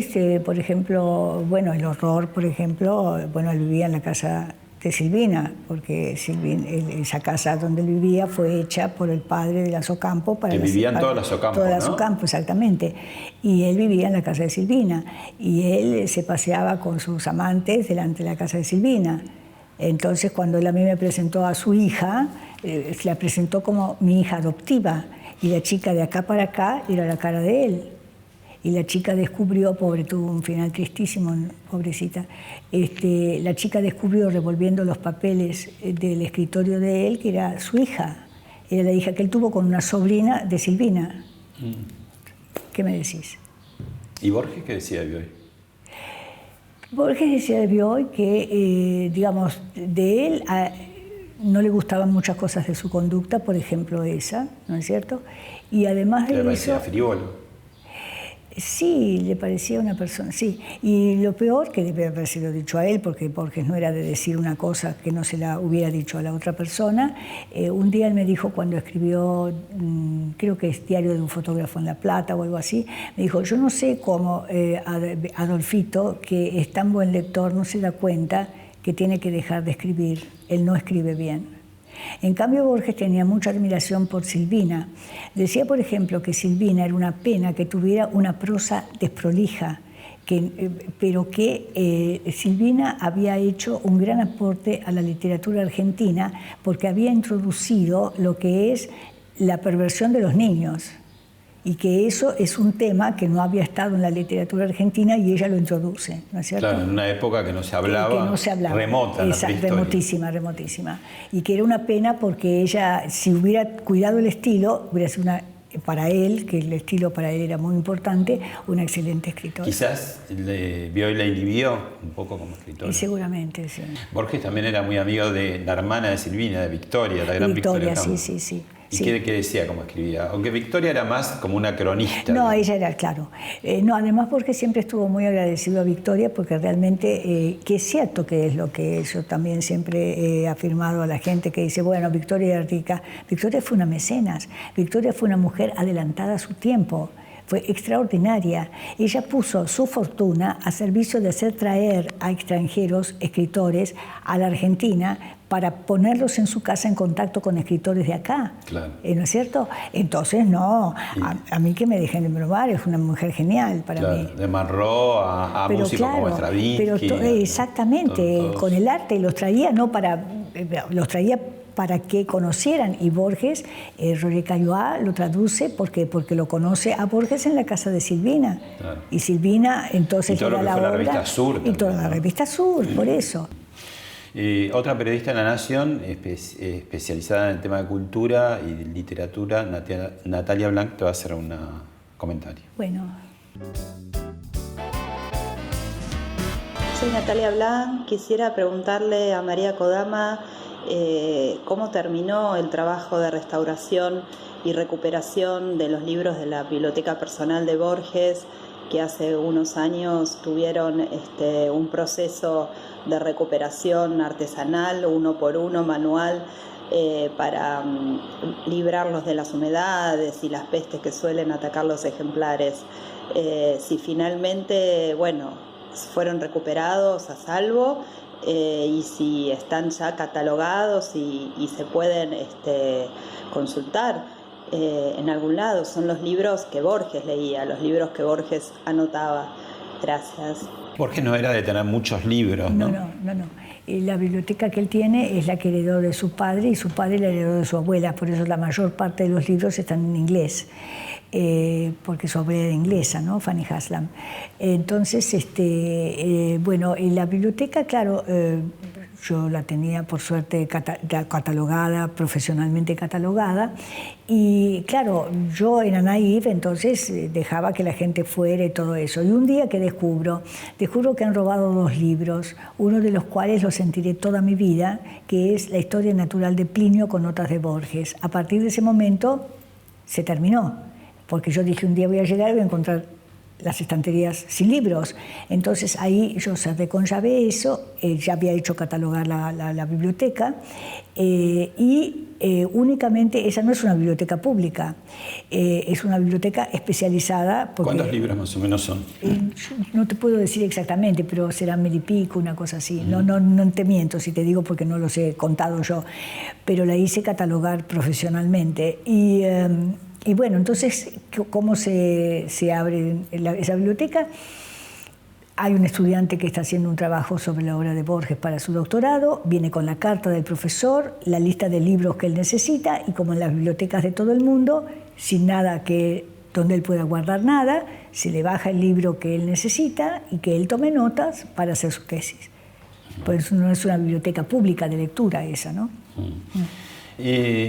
por ejemplo, bueno, el horror, por ejemplo, bueno, él vivía en la casa de Silvina, porque esa casa donde él vivía fue hecha por el padre de Lazo Campo para... vivían todas las Ocampo, todas ¿no? las Ocampo, exactamente. Y él vivía en la casa de Silvina. Y él se paseaba con sus amantes delante de la casa de Silvina. Entonces, cuando él a mí me presentó a su hija, la presentó como mi hija adoptiva. Y la chica de acá para acá era la cara de él. Y la chica descubrió, pobre, tuvo un final tristísimo, pobrecita. La chica descubrió, revolviendo los papeles del escritorio de él, que era su hija. Era la hija que él tuvo con una sobrina de Silvina. ¿Qué me decís? ¿Y Borges qué decía de Bioy? Borges decía de Bioy que, digamos, de él no le gustaban muchas cosas de su conducta, por ejemplo esa, ¿no es cierto? Y además de eso... ¿Le parecía frívolo? Sí, le parecía una persona, sí. Y lo peor, que debe haber sido dicho a él, porque Borges no era de decir una cosa que no se la hubiera dicho a la otra persona. Un día él me dijo, cuando escribió, creo que es Diario de un fotógrafo en La Plata o algo así, me dijo, yo no sé cómo Adolfito, que es tan buen lector, no se da cuenta que tiene que dejar de escribir. Él no escribe bien. En cambio, Borges tenía mucha admiración por Silvina. Decía, por ejemplo, que Silvina era una pena que tuviera una prosa desprolija, pero que Silvina había hecho un gran aporte a la literatura argentina porque había introducido lo que es la perversión de los niños, y que eso es un tema que no había estado en la literatura argentina y ella lo introduce, ¿no es cierto? Claro, en una época que no se hablaba, remota la prehistoria. Remotísima. Y que era una pena porque ella, si hubiera cuidado el estilo, hubiera sido para él, que el estilo para él era muy importante, una excelente escritora. Quizás le vio y la inhibió un poco como escritora. Y seguramente, sí. Borges también era muy amigo de la hermana de Silvina, de Victoria, la gran Victoria. Sí. ¿Y sí. qué decía cómo escribía? Aunque Victoria era más como una cronista. No, ella era, claro. No, además porque siempre estuvo muy agradecido a Victoria, porque realmente, que es cierto que es lo que yo también siempre he afirmado a la gente que dice, bueno, Victoria era rica. Victoria fue una mecenas. Victoria fue una mujer adelantada a su tiempo. Fue extraordinaria. Ella puso su fortuna a servicio de hacer traer a extranjeros, escritores, a la Argentina para ponerlos en su casa en contacto con escritores de acá. Claro. ¿No es cierto? Entonces, no, a mí que me dejen de bromar, es una mujer genial para mí. De Marró a músicos como Stravinsky. Exactamente, todos. Con el arte los traía, no para... los traía para que conocieran, y Borges, Roger Caillois lo traduce porque lo conoce a Borges en la casa de Silvina. Claro. Y Silvina entonces le da la obra. La revista Sur. Y toda la revista Sur, por eso. Otra periodista de La Nación, especializada en el tema de cultura y literatura, Natalia Blanc, te va a hacer un comentario. Bueno. Soy Natalia Blanc. Quisiera preguntarle a María Kodama cómo terminó el trabajo de restauración y recuperación de los libros de la biblioteca personal de Borges, que hace unos años tuvieron un proceso de recuperación artesanal, uno por uno, manual, para librarlos de las humedades y las pestes que suelen atacar los ejemplares. Si finalmente, fueron recuperados a salvo, y si están ya catalogados y se pueden consultar en algún lado. Son los libros que Borges leía, los libros que Borges anotaba. Gracias. Borges no era de tener muchos libros, ¿no? No. La biblioteca que él tiene es la que heredó de su padre, y su padre la heredó de su abuela, por eso la mayor parte de los libros están en inglés. Porque su abuela era inglesa, ¿no? Fanny Haslam. Entonces, en la biblioteca, claro, yo la tenía por suerte catalogada, profesionalmente catalogada, y claro, yo era naïve, entonces dejaba que la gente fuera y todo eso. Y un día que descubro que han robado 2 libros, uno de los cuales lo sentiré toda mi vida, que es La historia natural de Plinio con notas de Borges. A partir de ese momento se terminó. Porque yo dije, un día voy a llegar y voy a encontrar las estanterías sin libros. Entonces ahí yo cerré con llave eso, ya había hecho catalogar la biblioteca, y únicamente, esa no es una biblioteca pública, es una biblioteca especializada. ¿Cuántos libros más o menos son? No te puedo decir exactamente, pero serán 1000 y pico, una cosa así. No te miento si te digo, porque no los he contado yo, pero la hice catalogar profesionalmente. Y bueno, entonces, ¿cómo se abre esa biblioteca? Hay un estudiante que está haciendo un trabajo sobre la obra de Borges para su doctorado, viene con la carta del profesor, la lista de libros que él necesita, y como en las bibliotecas de todo el mundo, sin nada donde él pueda guardar nada, se le baja el libro que él necesita y que él tome notas para hacer su tesis. Por eso no es una biblioteca pública de lectura esa, ¿no?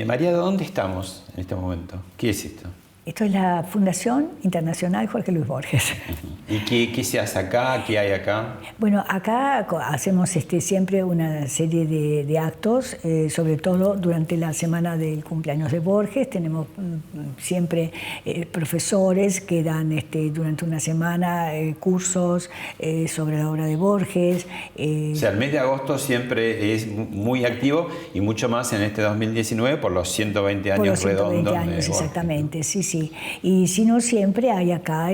María, ¿dónde estamos en este momento? ¿Qué es esto? Esto es la Fundación Internacional Jorge Luis Borges. ¿Y qué se hace acá? ¿Qué hay acá? Bueno, acá hacemos siempre una serie de actos, sobre todo durante la semana del cumpleaños de Borges. Tenemos siempre profesores que dan durante una semana cursos sobre la obra de Borges. O sea, el mes de agosto siempre es muy activo, y mucho más en este 2019 por los 120 años redondos. Exactamente, sí. sí. Y si no, siempre hay acá,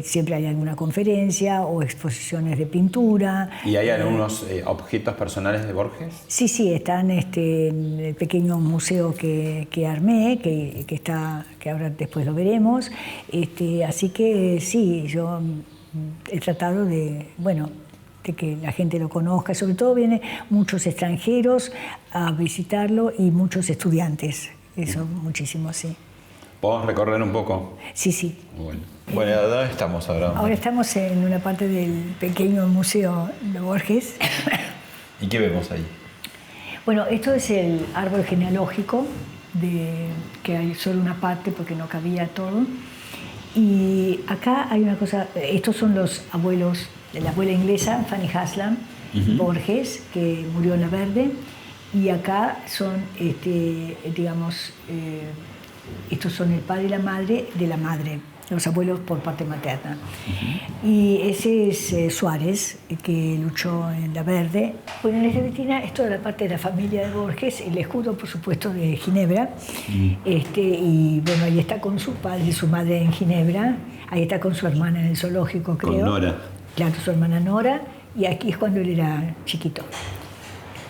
siempre hay alguna conferencia o exposiciones de pintura. ¿Y hay algunos objetos personales de Borges? Sí, sí, están en el pequeño museo que armé, que ahora después lo veremos. Así que sí, yo he tratado de que la gente lo conozca. Sobre todo vienen muchos extranjeros a visitarlo y muchos estudiantes. Eso, muchísimo, sí. ¿Podemos recorrer un poco? Sí, sí. Bueno, ¿dónde estamos ahora? Ahora estamos en una parte del pequeño museo de Borges. ¿Y qué vemos ahí? Bueno, esto es el árbol genealógico, que hay solo una parte porque no cabía todo. Y acá hay una cosa, estos son los abuelos, la abuela inglesa, Fanny Haslam, Borges, que murió en La Verde. Y acá son, estos son el padre y la madre de la madre, los abuelos por parte materna. Y ese es Suárez, que luchó en La Verde. Bueno, en esta vitrina es toda la parte de la familia de Borges, el escudo, por supuesto, de Ginebra. Y bueno, ahí está con su padre y su madre en Ginebra. Ahí está con su hermana en el zoológico, creo. Con Nora. Claro, su hermana Nora. Y aquí es cuando él era chiquito.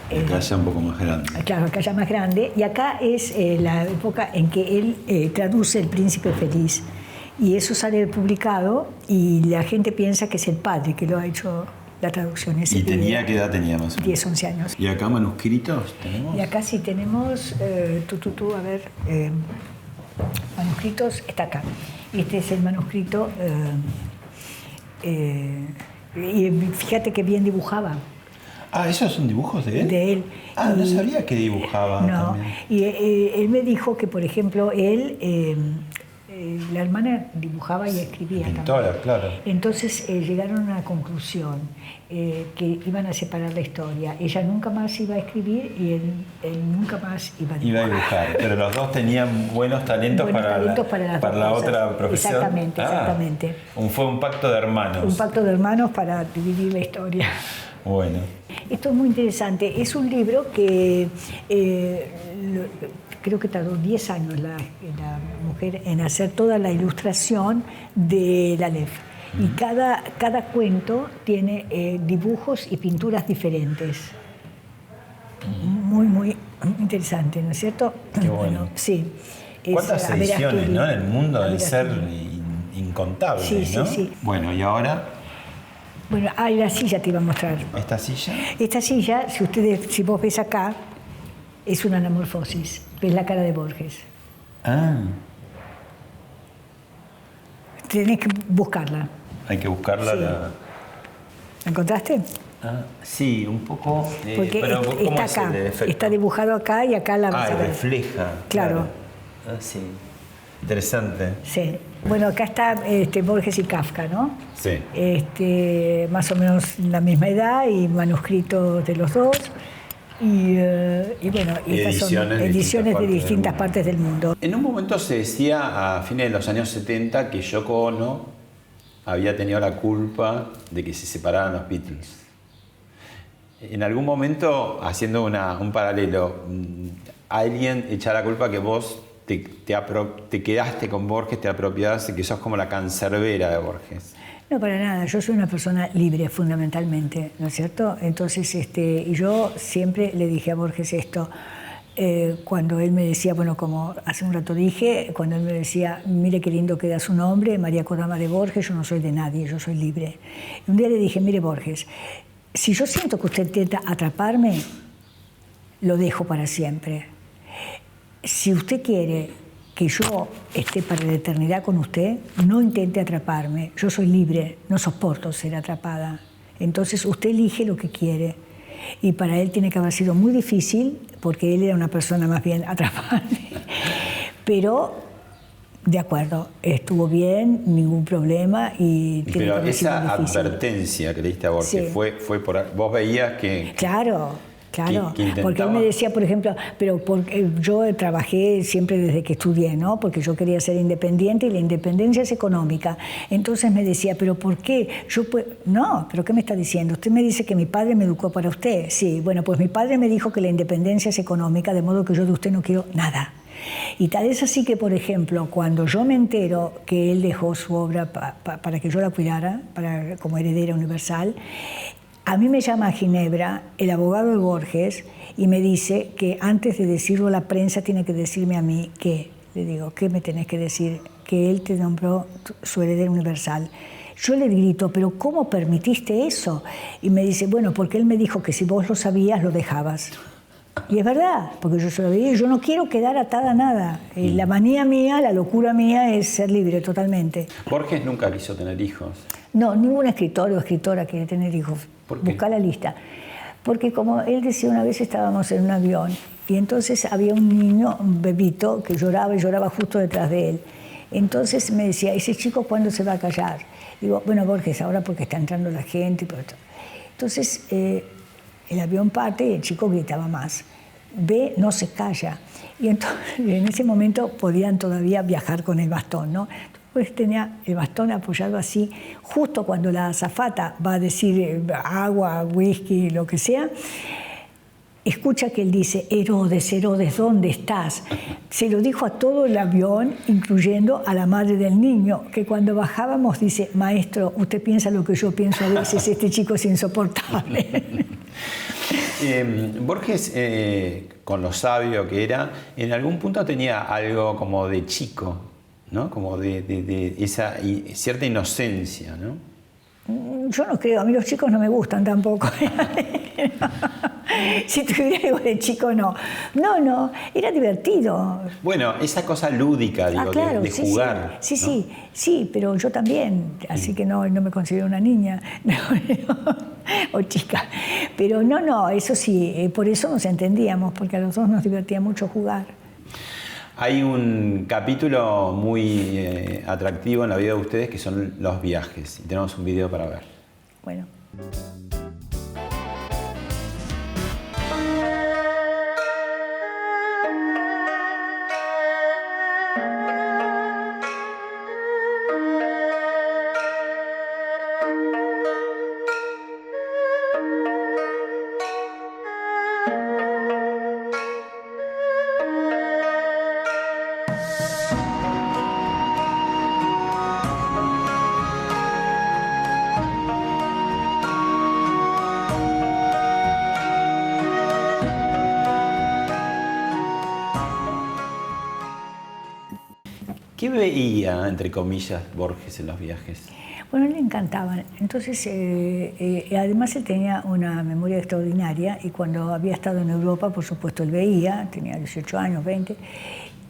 Acá ya un poco más grande. Claro, acá ya más grande. Y acá es la época en que él traduce El Príncipe Feliz. Y eso sale publicado y la gente piensa que es el padre que lo ha hecho la traducción. ¿Y tenía qué edad tenía más o menos? 10, 11 años. ¿Y acá manuscritos tenemos? Y acá sí tenemos, a ver, manuscritos, está acá. Este es el manuscrito, y fíjate que bien dibujaba. Ah, ¿esos son dibujos de él? De él. Ah, no sabía que dibujaba. No, también. Y él me dijo que, por ejemplo, la hermana dibujaba y escribía Pintora, también. claro. Entonces llegaron a una conclusión, que iban a separar la historia. Ella nunca más iba a escribir y él nunca más iba a dibujar. Iba a dibujar, pero los dos tenían buenos talentos para la otra profesión. Exactamente, exactamente. Fue un pacto de hermanos. Un pacto de hermanos para dividir la historia. Bueno. Esto es muy interesante. Es un libro que creo que tardó 10 años la mujer en hacer toda la ilustración de la Aleph. Y cada cuento tiene dibujos y pinturas diferentes. Muy, muy interesante, ¿no es cierto? Qué bueno. Sí. ¿Cuántas ediciones, ¿no? En el mundo deben ser incontables, sí, ¿no? Sí. Bueno, ¿y ahora? Bueno, la silla te iba a mostrar. ¿Esta silla? Esta silla, si vos ves acá, es una anamorfosis. Ves la cara de Borges. Ah. Tenés que buscarla. Hay que buscarla. Sí. ¿La encontraste? Ah, sí, un poco. Porque pero ¿cómo está acá, es el está dibujado acá y acá la vas a ver. refleja. Claro. Ah, sí. Interesante. Sí. Bueno, acá está Borges y Kafka, ¿no? Sí. Más o menos la misma edad y manuscritos de los dos. Y bueno, estas son ediciones de distintas partes del mundo. En un momento se decía, a fines de los años 70, que Yoko Ono había tenido la culpa de que se separaran los Beatles. En algún momento, haciendo un paralelo, alguien echa la culpa que vos te quedaste con Borges, te apropiaste, que sos como la cancerbera de Borges. No, para nada. Yo soy una persona libre, fundamentalmente, ¿no es cierto? Entonces, y yo siempre le dije a Borges esto, cuando él me decía, bueno, como hace un rato dije, cuando él me decía, mire qué lindo queda su nombre, María Kodama de Borges, yo no soy de nadie, yo soy libre. Y un día le dije, mire Borges, si yo siento que usted intenta atraparme, lo dejo para siempre. Si usted quiere que yo esté para la eternidad con usted, no intente atraparme. Yo soy libre, no soporto ser atrapada. Entonces usted elige lo que quiere. Y para él tiene que haber sido muy difícil, porque él era una persona más bien atrapable. Pero, de acuerdo, estuvo bien, ningún problema. Pero esa advertencia que le diste a Borges, sí. fue por... Vos veías que... Claro. Porque él me decía, por ejemplo, pero yo trabajé siempre desde que estudié, ¿no? Porque yo quería ser independiente y la independencia es económica. Entonces me decía, ¿pero por qué? No, ¿pero qué me está diciendo? Usted me dice que mi padre me educó para usted. Sí, bueno, pues mi padre me dijo que la independencia es económica, de modo que yo de usted no quiero nada. Y tal es así que, por ejemplo, cuando yo me entero que él dejó su obra para que yo la cuidara, como heredera universal, a mí me llama a Ginebra el abogado de Borges y me dice que antes de decirlo a la prensa tiene que decirme a mí qué. Le digo, ¿qué me tenés que decir? Que él te nombró su heredera universal. Yo le grito, ¿pero cómo permitiste eso? Y me dice, bueno, porque él me dijo que si vos lo sabías, lo dejabas. Y es verdad, porque yo se lo dije, yo no quiero quedar atada a nada. La manía mía, la locura mía es ser libre totalmente. Borges nunca quiso tener hijos. No, ningún escritor o escritora quiere tener hijos. ¿Por qué? Busca la lista. Porque como él decía, una vez estábamos en un avión y entonces había un niño, un bebito, que lloraba y lloraba justo detrás de él. Entonces me decía, ¿ese chico cuándo se va a callar? Digo, bueno, Borges, ahora porque está entrando la gente. Entonces el avión parte y el chico gritaba más. Ve, no se calla. Y entonces en ese momento podían todavía viajar con el bastón, ¿no? Entonces tenía el bastón apoyado así, justo cuando la azafata va a decir agua, whisky, lo que sea, escucha que él dice, Herodes, Herodes, ¿dónde estás? Se lo dijo a todo el avión, incluyendo a la madre del niño, que cuando bajábamos dice, maestro, usted piensa lo que yo pienso a veces, este chico es insoportable. Borges, con lo sabio que era, en algún punto tenía algo como de chico, ¿no? Como de esa cierta inocencia, ¿no? Yo no creo, a mí los chicos no me gustan tampoco. Si tuviera algo de chico, no. No, era divertido. Bueno, esa cosa lúdica, digo, claro, de jugar. Sí, ¿no? sí, pero yo también, así que no me considero una niña o chica. Pero no, eso sí, por eso nos entendíamos, porque a los dos nos divertía mucho jugar. Hay un capítulo muy atractivo en la vida de ustedes que son los viajes. Y tenemos un video para ver. Bueno. ¿Qué veía, entre comillas, Borges en los viajes? Bueno, le encantaban. Entonces, además él tenía una memoria extraordinaria y cuando había estado en Europa, por supuesto, él veía, tenía 18 años, 20.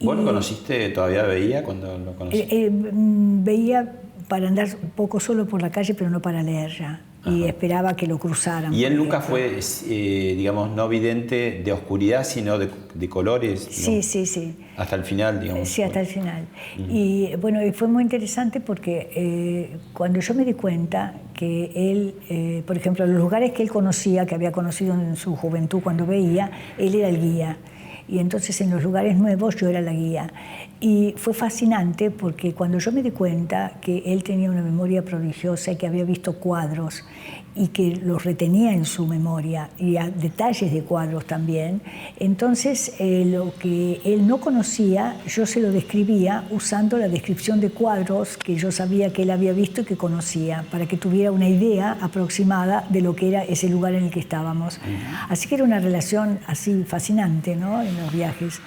¿Vos lo conociste, todavía veía cuando lo conociste? Veía para andar un poco solo por la calle, pero no para leer ya. Y esperaba que lo cruzaran. Y él nunca fue, digamos, no vidente de oscuridad, sino de colores. Sí, ¿no? sí. Hasta el final, digamos. Sí, hasta el final. Y bueno, fue muy interesante porque cuando yo me di cuenta que él, por ejemplo, los lugares que él conocía, que había conocido en su juventud cuando veía, él era el guía. Y entonces en los lugares nuevos yo era la guía. Y fue fascinante porque cuando yo me di cuenta que él tenía una memoria prodigiosa y que había visto cuadros y que los retenía en su memoria y a detalles de cuadros también, entonces lo que él no conocía yo se lo describía usando la descripción de cuadros que yo sabía que él había visto y que conocía, para que tuviera una idea aproximada de lo que era ese lugar en el que estábamos. Así que era una relación así fascinante, ¿no? En los viajes.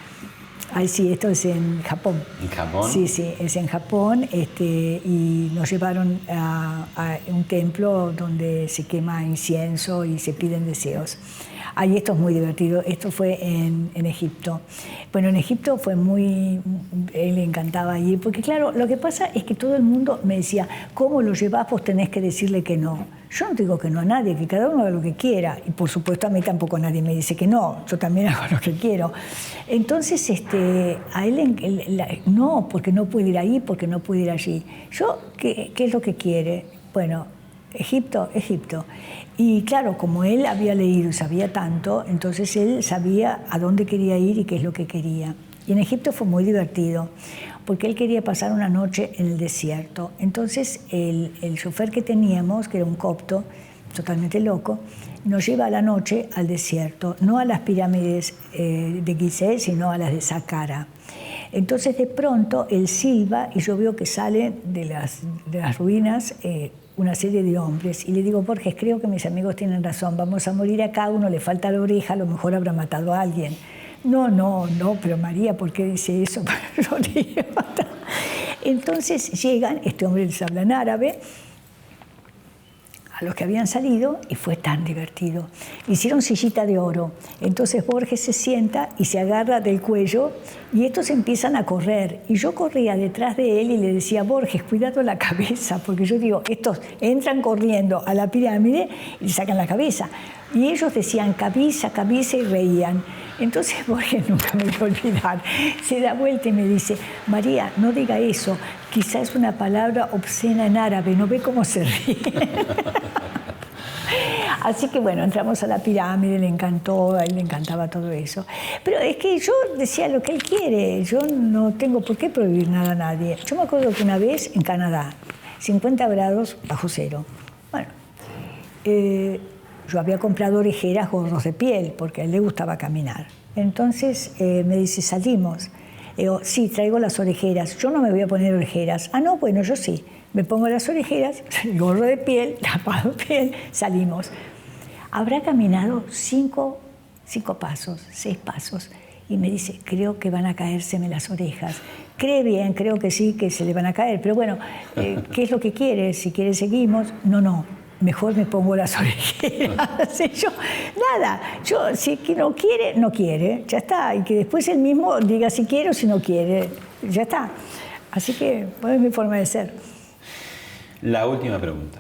Ay, sí, esto es en Japón. ¿En Japón? Sí, es en Japón y nos llevaron a un templo donde se quema incienso y se piden deseos. Ay, esto es muy divertido. Esto fue en Egipto. Bueno, en Egipto fue él le encantaba ir, porque claro, lo que pasa es que todo el mundo me decía, ¿cómo lo llevás? Vos tenés que decirle que no. Yo no digo que no a nadie, que cada uno haga lo que quiera. Y por supuesto a mí tampoco nadie me dice que no, yo también hago lo que quiero. Entonces a él no, porque no puede ir ahí, porque no puede ir allí. ¿Qué es lo que quiere? Bueno, Egipto. Y claro, como él había leído y sabía tanto, entonces él sabía a dónde quería ir y qué es lo que quería. Y en Egipto fue muy divertido, porque él quería pasar una noche en el desierto. Entonces el chofer que teníamos, que era un copto, totalmente loco, nos lleva a la noche al desierto, no a las pirámides de Gizeh, sino a las de Saqqara. Entonces de pronto él silba y yo veo que salen de las ruinas una serie de hombres. Y le digo, Borges, creo que mis amigos tienen razón, vamos a morir acá, uno le falta la oreja, a lo mejor habrá matado a alguien. No, pero María, ¿por qué dice eso? Entonces llegan, este hombre les habla en árabe, a los que habían salido, y fue tan divertido. Hicieron sillita de oro. Entonces Borges se sienta y se agarra del cuello y estos empiezan a correr. Y yo corría detrás de él y le decía, Borges, cuidado la cabeza, porque yo digo, estos entran corriendo a la pirámide y sacan la cabeza. Y ellos decían, cabeza, cabeza, y reían. Entonces Borges, nunca me voy a olvidar, se da vuelta y me dice, María, no diga eso, quizá es una palabra obscena en árabe, ¿no ve cómo se ríe? Así que bueno, entramos a la pirámide, le encantó, a él le encantaba todo eso. Pero es que yo decía lo que él quiere, yo no tengo por qué prohibir nada a nadie. Yo me acuerdo que una vez en Canadá, 50 grados bajo cero, bueno, yo había comprado orejeras, gorros de piel, porque a él le gustaba caminar. Entonces me dice, salimos. Digo, sí, traigo las orejeras. Yo no me voy a poner orejeras. Ah, no, bueno, yo sí. Me pongo las orejeras, el gorro de piel, tapado de piel, salimos. Habrá caminado 5 pasos, 6 pasos. Y me dice, creo que van a caérseme las orejas. Cree bien, creo que sí, que se le van a caer. Pero bueno, ¿qué es lo que quiere? Si quiere, seguimos. No. Mejor me pongo las orejeras. Yo, nada, yo si no quiere, no quiere, ya está. Y que después él mismo diga si quiere o si no quiere, ya está. Así que, bueno, es mi forma de ser. La última pregunta.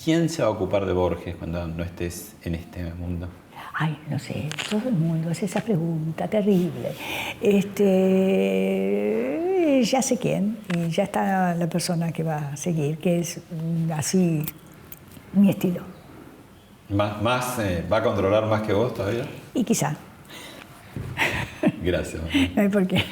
¿Quién se va a ocupar de Borges cuando no estés en este mundo? Ay, no sé, todo el mundo hace esa pregunta terrible. Ya sé quién, y ya está la persona que va a seguir, que es así mi estilo. ¿Va a controlar más que vos todavía? Y quizá. Gracias. No hay por qué.